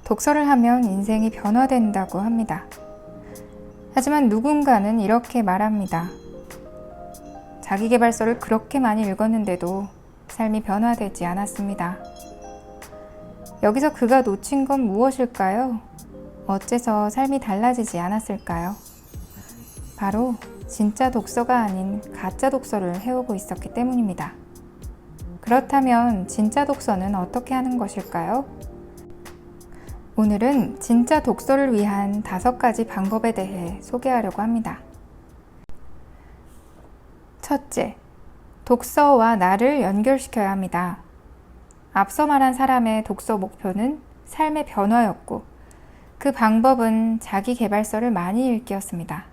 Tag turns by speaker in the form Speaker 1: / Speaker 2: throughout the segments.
Speaker 1: 독서를 하면 인생이 변화된다고 합니다. 하지만 누군가는 이렇게 말합니다. 자기계발서를 그렇게 많이 읽었는데도 삶이 변화되지 않았습니다. 여기서 그가 놓친 건 무엇일까요? 어째서 삶이 달라지지 않았을까요? 바로 진짜 독서가 아닌 가짜 독서를 해오고 있었기 때문입니다. 그렇다면 진짜 독서는 어떻게 하는 것일까요? 오늘은 진짜 독서를 위한 5가지 방법에 대해 소개하려고 합니다. 첫째, 독서와 나를 연결시켜야 합니다. 앞서 말한 사람의 독서 목표는 삶의 변화였고 그 방법은 자기계발서를 많이 읽기였습니다.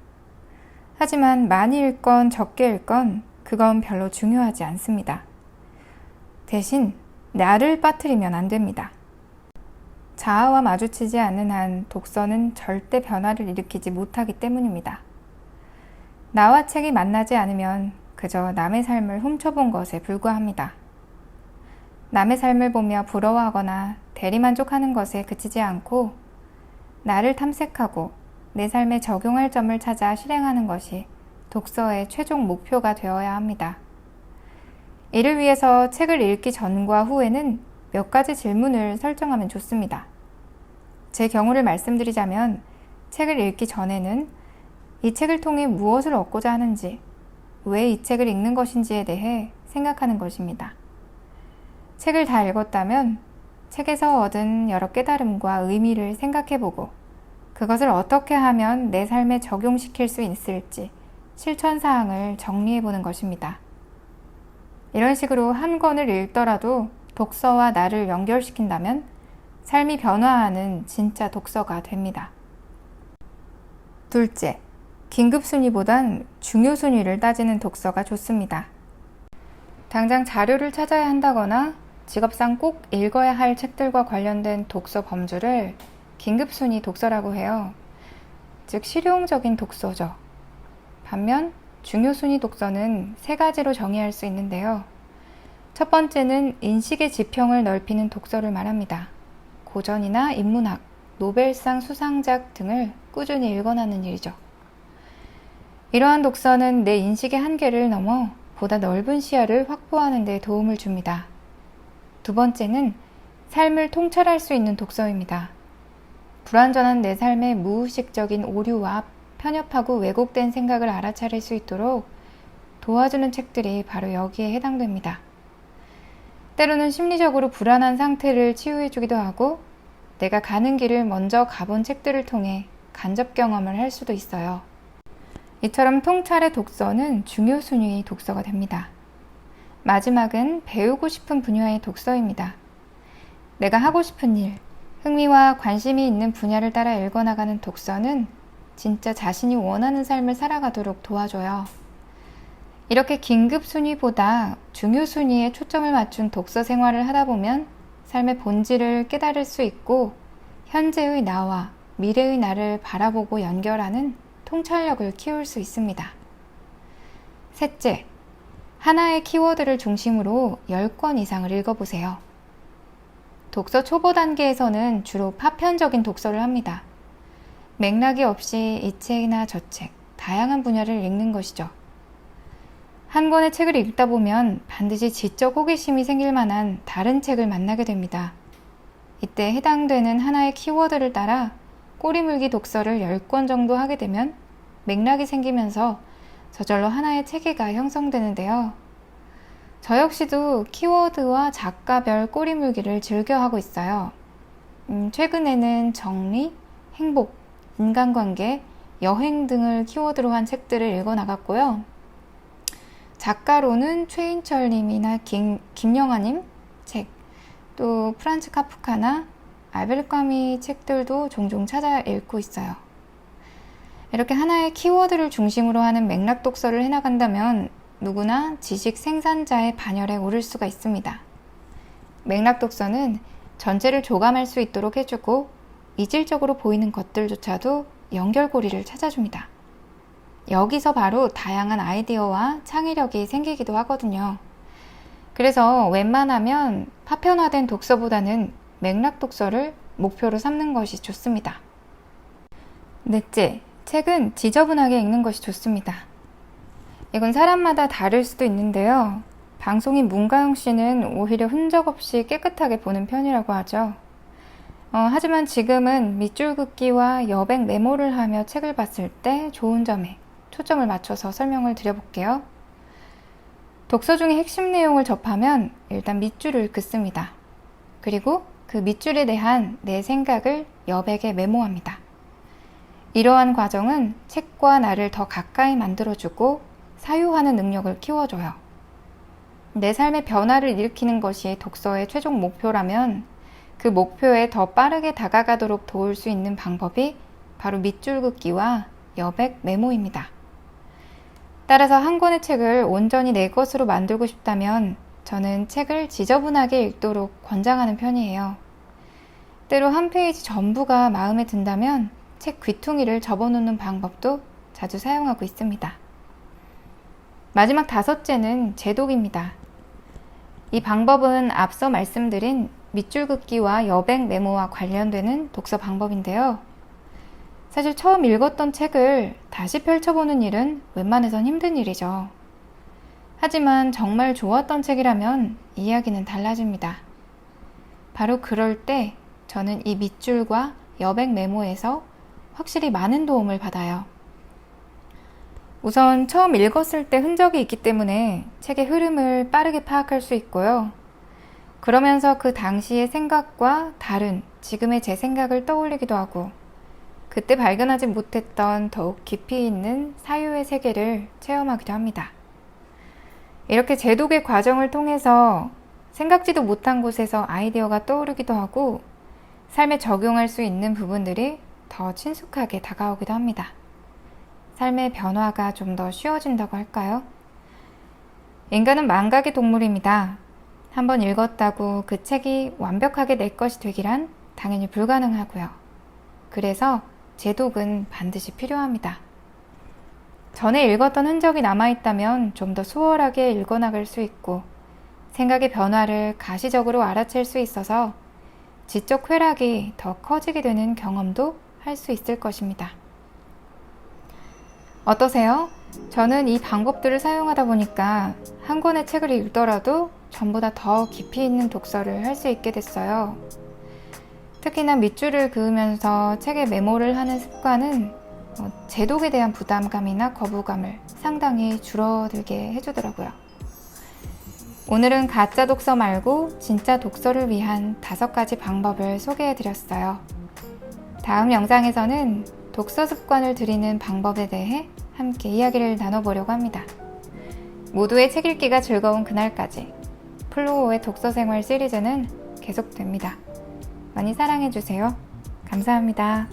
Speaker 1: 하지만 많이 읽건 적게 읽건 그건 별로 중요하지 않습니다. 대신 나를 빠뜨리면 안 됩니다. 자아와 마주치지 않는 한 독서는 절대 변화를 일으키지 못하기 때문입니다. 나와 책이 만나지 않으면 그저 남의 삶을 훔쳐본 것에 불과합니다. 남의 삶을 보며 부러워하거나 대리만족하는 것에 그치지 않고 나를 탐색하고 내 삶에 적용할 점을 찾아 실행하는 것이 독서의 최종 목표가 되어야 합니다. 이를 위해서 책을 읽기 전과 후에는 몇 가지 질문을 설정하면 좋습니다. 제 경우를 말씀드리자면 책을 읽기 전에는 이 책을 통해 무엇을 얻고자 하는지, 왜 이 책을 읽는 것인지에 대해 생각하는 것입니다. 책을 다 읽었다면 책에서 얻은 여러 깨달음과 의미를 생각해보고 그것을 어떻게 하면 내 삶에 적용시킬 수 있을지 실천사항을 정리해보는 것입니다. 이런 식으로 한 권을 읽더라도 독서와 나를 연결시킨다면 삶이 변화하는 진짜 독서가 됩니다. 둘째, 긴급순위보단 중요순위를 따지는 독서가 좋습니다. 당장 자료를 찾아야 한다거나 직업상 꼭 읽어야 할 책들과 관련된 독서 범주를 긴급순위 독서라고 해요. 즉 실용적인 독서죠. 반면 중요순위 독서는 3가지로 정의할 수 있는데요. 첫 번째는 인식의 지평을 넓히는 독서를 말합니다. 고전이나 인문학, 노벨상 수상작 등을 꾸준히 읽어나는 일이죠. 이러한 독서는 내 인식의 한계를 넘어 보다 넓은 시야를 확보하는 데 도움을 줍니다. 두 번째는 삶을 통찰할 수 있는 독서입니다. 불완전한 내 삶의 무의식적인 오류와 편협하고 왜곡된 생각을 알아차릴 수 있도록 도와주는 책들이 바로 여기에 해당됩니다. 때로는 심리적으로 불안한 상태를 치유해주기도 하고 내가 가는 길을 먼저 가본 책들을 통해 간접 경험을 할 수도 있어요. 이처럼 통찰의 독서는 중요 순위의 독서가 됩니다. 마지막은 배우고 싶은 분야의 독서입니다. 내가 하고 싶은 일, 흥미와 관심이 있는 분야를 따라 읽어나가는 독서는 진짜 자신이 원하는 삶을 살아가도록 도와줘요. 이렇게 긴급 순위보다 중요 순위에 초점을 맞춘 독서 생활을 하다 보면 삶의 본질을 깨달을 수 있고 현재의 나와 미래의 나를 바라보고 연결하는 통찰력을 키울 수 있습니다. 셋째, 하나의 키워드를 중심으로 10권 이상을 읽어보세요. 독서 초보 단계에서는 주로 파편적인 독서를 합니다. 맥락이 없이 이 책이나 저 책, 다양한 분야를 읽는 것이죠. 한 권의 책을 읽다 보면 반드시 지적 호기심이 생길 만한 다른 책을 만나게 됩니다. 이때 해당되는 하나의 키워드를 따라 꼬리물기 독서를 10권 정도 하게 되면 맥락이 생기면서 저절로 하나의 체계가 형성되는데요. 저 역시도 키워드와 작가별 꼬리물기를 즐겨하고 있어요. 최근에는 정리, 행복, 인간관계, 여행 등을 키워드로 한 책들을 읽어나갔고요. 작가로는 최인철 님이나 김영하 님 책, 또 프란츠 카프카나 알베르 까미 책들도 종종 찾아 읽고 있어요. 이렇게 하나의 키워드를 중심으로 하는 맥락 독서를 해나간다면 누구나 지식 생산자의 반열에 오를 수가 있습니다. 맥락 독서는 전체를 조감할 수 있도록 해주고 이질적으로 보이는 것들조차도 연결고리를 찾아줍니다. 여기서 바로 다양한 아이디어와 창의력이 생기기도 하거든요. 그래서 웬만하면 파편화된 독서보다는 맥락 독서를 목표로 삼는 것이 좋습니다. 넷째, 책은 지저분하게 읽는 것이 좋습니다. 이건 사람마다 다를 수도 있는데요. 방송인 문가영 씨는 오히려 흔적 없이 깨끗하게 보는 편이라고 하죠. 하지만 지금은 밑줄 긋기와 여백 메모를 하며 책을 봤을 때 좋은 점에 초점을 맞춰서 설명을 드려볼게요. 독서 중에 핵심 내용을 접하면 일단 밑줄을 긋습니다. 그리고 그 밑줄에 대한 내 생각을 여백에 메모합니다. 이러한 과정은 책과 나를 더 가까이 만들어주고 사유하는 능력을 키워줘요. 내 삶의 변화를 일으키는 것이 독서의 최종 목표라면 그 목표에 더 빠르게 다가가도록 도울 수 있는 방법이 바로 밑줄 긋기와 여백 메모입니다. 따라서 한 권의 책을 온전히 내 것으로 만들고 싶다면 저는 책을 지저분하게 읽도록 권장하는 편이에요. 때로 한 페이지 전부가 마음에 든다면 책 귀퉁이를 접어놓는 방법도 자주 사용하고 있습니다. 마지막 다섯째는 제독입니다. 이 방법은 앞서 말씀드린 밑줄 긋기와 여백 메모와 관련되는 독서 방법인데요. 사실 처음 읽었던 책을 다시 펼쳐보는 일은 웬만해선 힘든 일이죠. 하지만 정말 좋았던 책이라면 이야기는 달라집니다. 바로 그럴 때 저는 이 밑줄과 여백 메모에서 확실히 많은 도움을 받아요. 우선 처음 읽었을 때 흔적이 있기 때문에 책의 흐름을 빠르게 파악할 수 있고요. 그러면서 그 당시의 생각과 다른 지금의 제 생각을 떠올리기도 하고 그때 발견하지 못했던 더욱 깊이 있는 사유의 세계를 체험하기도 합니다. 이렇게 제독의 과정을 통해서 생각지도 못한 곳에서 아이디어가 떠오르기도 하고 삶에 적용할 수 있는 부분들이 더 친숙하게 다가오기도 합니다. 삶의 변화가 좀 더 쉬워진다고 할까요? 인간은 망각의 동물입니다. 한번 읽었다고 그 책이 완벽하게 내 것이 되기란 당연히 불가능하고요. 그래서 제독은 반드시 필요합니다. 전에 읽었던 흔적이 남아있다면 좀 더 수월하게 읽어나갈 수 있고 생각의 변화를 가시적으로 알아챌 수 있어서 지적 쾌락이 더 커지게 되는 경험도 할 수 있을 것입니다. 어떠세요? 저는 이 방법들을 사용하다 보니까 한 권의 책을 읽더라도 전보다 더 깊이 있는 독서를 할 수 있게 됐어요. 특히나 밑줄을 그으면서 책에 메모를 하는 습관은 제독에 대한 부담감이나 거부감을 상당히 줄어들게 해주더라고요. 오늘은 가짜 독서 말고 진짜 독서를 위한 5가지 방법을 소개해드렸어요. 다음 영상에서는 독서 습관을 들이는 방법에 대해 함께 이야기를 나눠보려고 합니다. 모두의 책 읽기가 즐거운 그날까지 플로우의 독서생활 시리즈는 계속됩니다. 많이 사랑해주세요. 감사합니다.